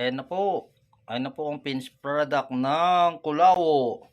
Ayan na po. Ayan na po ang finished product ng Kulawo.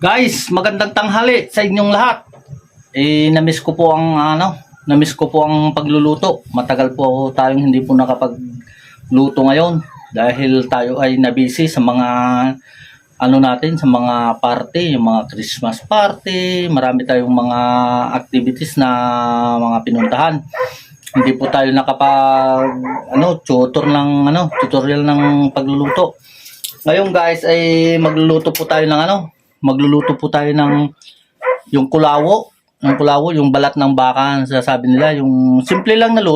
Guys, magandang tanghali sa inyong lahat. Na-miss ko po ang na-miss ko po ang pagluluto. Matagal po tayong hindi po nakapagluto ngayon dahil tayo ay nabisi sa mga natin, sa mga party, yung mga Christmas party, marami tayong mga activities na mga pinuntahan. Hindi po tayo nakapag tutorial ng pagluluto. Ngayon guys ay magluluto po tayo ng yung kulawo, yung balat ng baka, sasabi nila, yung simple lang na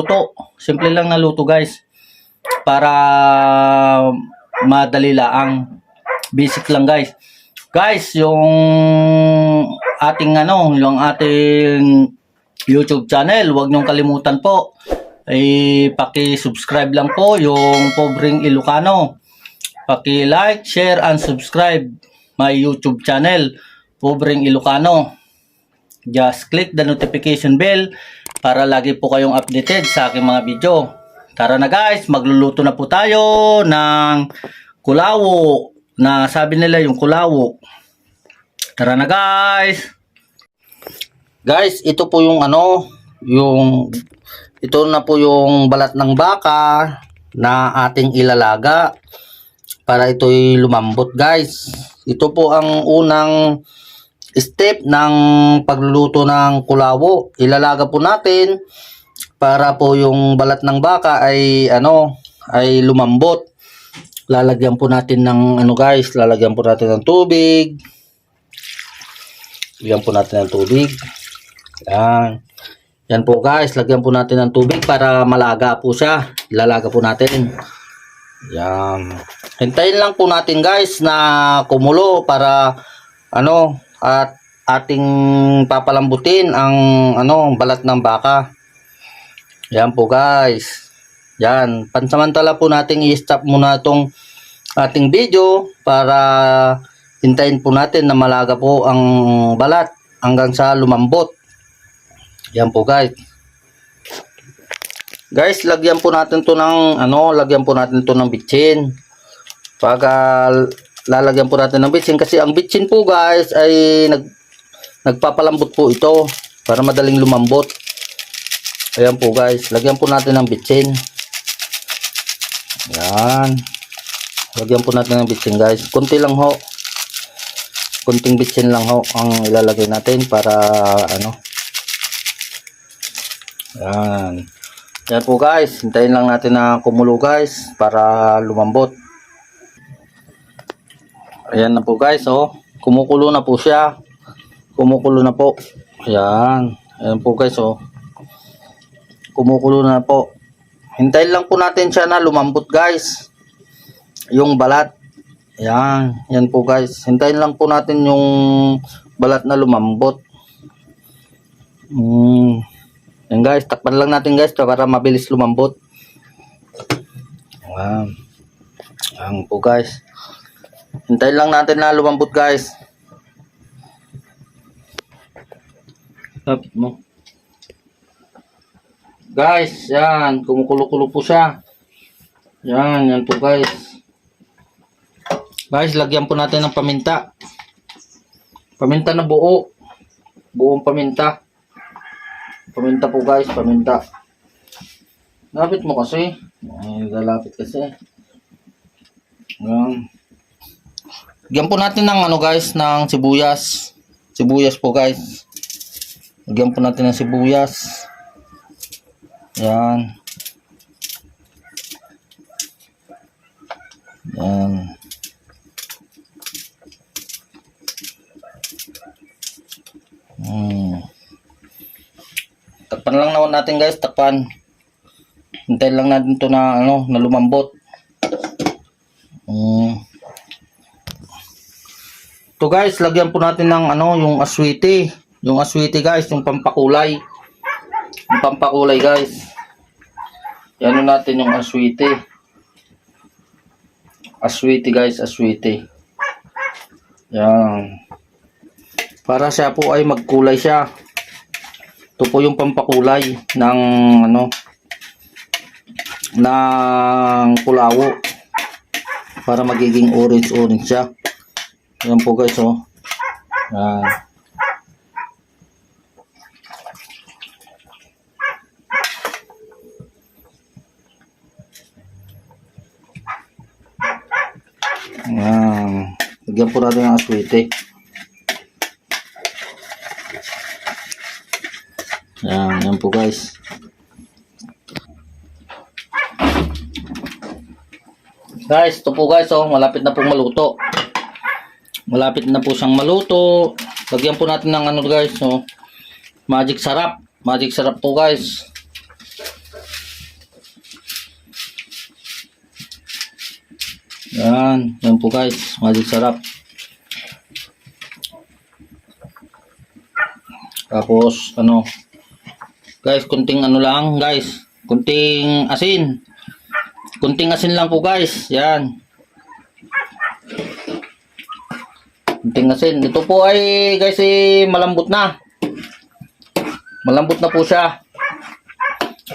luto guys, para madali lang, basic lang guys, yung ating YouTube channel, huwag niyong kalimutan po ay paki-subscribe lang po, yung Pobreng Ilocano. Paki-like, share, and subscribe my YouTube channel, Pobreng Ilocano. Just click the notification bell para lagi po kayong updated sa aking mga video. Tara na guys, magluluto na po tayo ng kulawo, na sabi nila yung kulawo. Tara na guys. Guys, ito po yung ito na po yung balat ng baka na ating ilalaga para ito'y lumambot guys. Ito po ang unang step ng pagluluto ng kulawo. Ilalaga po natin para po yung balat ng baka ay ay lumambot. Lalagyan po natin ng lalagyan po natin ng tubig. Lagyan po natin ng tubig. Yan. Yan po guys, lagyan po natin ng tubig para malaga po siya. Ilalaga po natin. Yan. Hintayin lang po natin guys na kumulo para at ating papalambutin ang balat ng baka. Yan po guys. Yan, pansamantala po nating i-stop muna itong ating video para hintayin po natin na malaga po ang balat hanggang sa lumambot. Yan po guys. Guys, lagyan po natin to ng bitsin. Pagka lalagyan po natin ng bitsin, kasi ang bitsin po guys ay nagpapalambot po ito para madaling lumambot. Ayan po guys, lagyan po natin ng bitsin. Yan. Lagyan po natin ng bitsin guys. Kunti lang ho. Kunting bitsin lang ho ang ilalagay natin para Yan. Yan po guys, hintayin lang natin na kumulo guys para lumambot. Ayan na po guys, kumukulo na po siya. Kumukulo na po. Ayan. Ayan po guys, kumukulo na po. Hintayin lang po natin siya na lumambot guys. Yung balat. Ayan. Yan po guys. Hintayin lang po natin yung balat na lumambot. Yan guys, takpan lang natin guys para mabilis lumambot. Ayan. Ayan po guys. Hintayin lang natin na lumambot guys. Tapos mo. Guys, yan, kumukulo-kulo po siya. Yan po guys. Guys, lagyan po natin ng paminta. Paminta na buo. Buong paminta. Paminta po guys, paminta. Lapit mo kasi. Ay, lalapit kasi. Yan. Lagyan po natin ng guys, ng sibuyas. Sibuyas po guys. Lagyan po natin ng sibuyas. Yan. Yan. Takpan lang naman natin guys, takpan. Hintayin lang natin to na ano, na lumambot. To guys, lagyan po natin ng ano, yung aswiti. Yung aswiti guys, yung pampakulay. Yung pampakulay guys. Yan natin yung aswiti. Aswiti guys, aswiti. Yan. Para siya po ay magkulay siya. Ito po yung pampakulay ng ano, ng kulawo. Para magiging orange siya. Yan po guys, oh. Yan. Yan. Lagyan po natin ng aswete. Yan po guys. Guys, ito po guys, oh, malapit na pong maluto. Malapit na po siyang maluto. Lagyan po natin ng ano guys, oh, magic sarap. Magic sarap po guys. Yan po guys, magic sarap. Tapos ano, guys, kunting ano lang guys, kunting asin. Kunting asin lang po guys. Yan. Kunting asin. Ito po ay guys, malambot na. Malambot na po siya.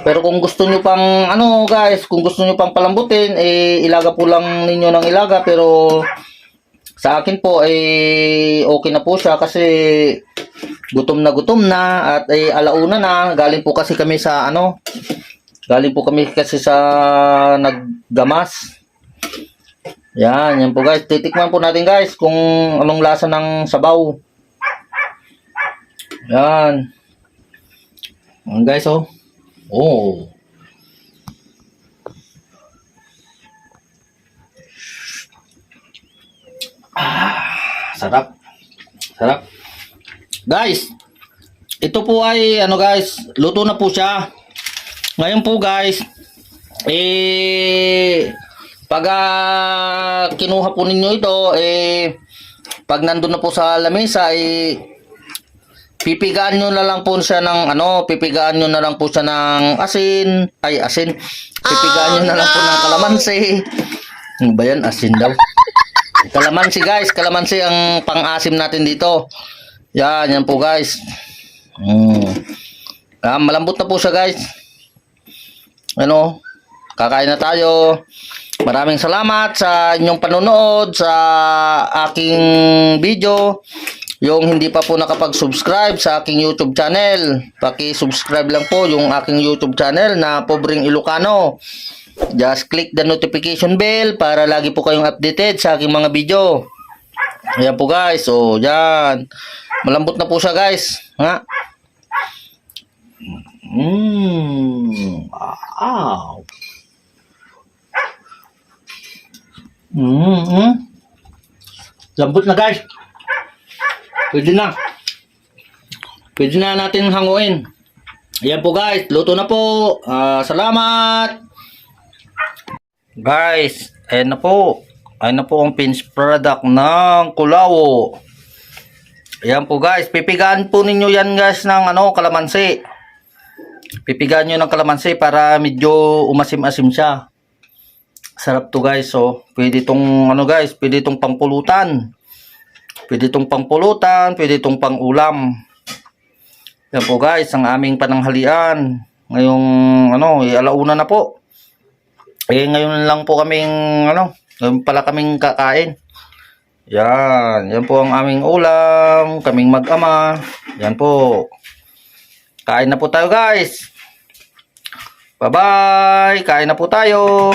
Pero kung gusto nyo pang ano guys, kung gusto nyo pang palambutin, ilaga po lang ninyo ng ilaga. Pero sa akin po okay na po siya kasi gutom na at alauna na. Galing po kasi kami sa ano, galing po kami kasi sa naggamas. Yan po guys. Titikman po natin guys kung anong lasa ng sabaw. Yan. Yan guys, oh. Oh. Sarap. Sarap. Guys, ito po ay ano guys, luto na po siya. Ngayon po guys, pag kinuha po ninyo ito, pag nandun na po sa lamesa, pipigaan nyo na lang po siya ng ano, pipigaan nyo na lang po siya ng asin. Pipigaan nyo na lang po ng kalamansi. Ano ba yan? Asin daw. Kalamansi guys, kalamansi ang pang-asim natin dito. Yan po guys. Malambot na po siya guys. Ano, kakain na tayo. Maraming salamat sa inyong panonood sa aking video. Yung hindi pa po nakapag-subscribe sa aking YouTube channel, paki-subscribe lang po yung aking YouTube channel na Pobreng Ilocano. Just click the notification bell para lagi po kayong updated sa aking mga video. Ayan po guys, so yan. Malambot na po siya guys. Ha? Wow. Lambot na guys. Pwede na. Pwede na natin hanguin. Ayan po guys, luto na po. Salamat. Guys, ayan na po. Ayan na po ang finished product ng kulawo. Ayan po guys, pipigaan po ninyo yan guys ng ano, kalamansi. Pipigaan nyo ng kalamansi para medyo umasim-asim siya. Sarap to guys, so pwede itong ano guys, pwede itong pangpulutan. Pwede itong pangpulutan, pwede itong pangulam. Yan po guys, ang aming pananghalian. Ngayong ano, alauna na po. Ngayon lang po kaming ano, ngayon pala kaming kakain. Yan po ang aming ulam, kaming mag-ama. Yan po. Kain na po tayo guys. Bye-bye. Kain na po tayo.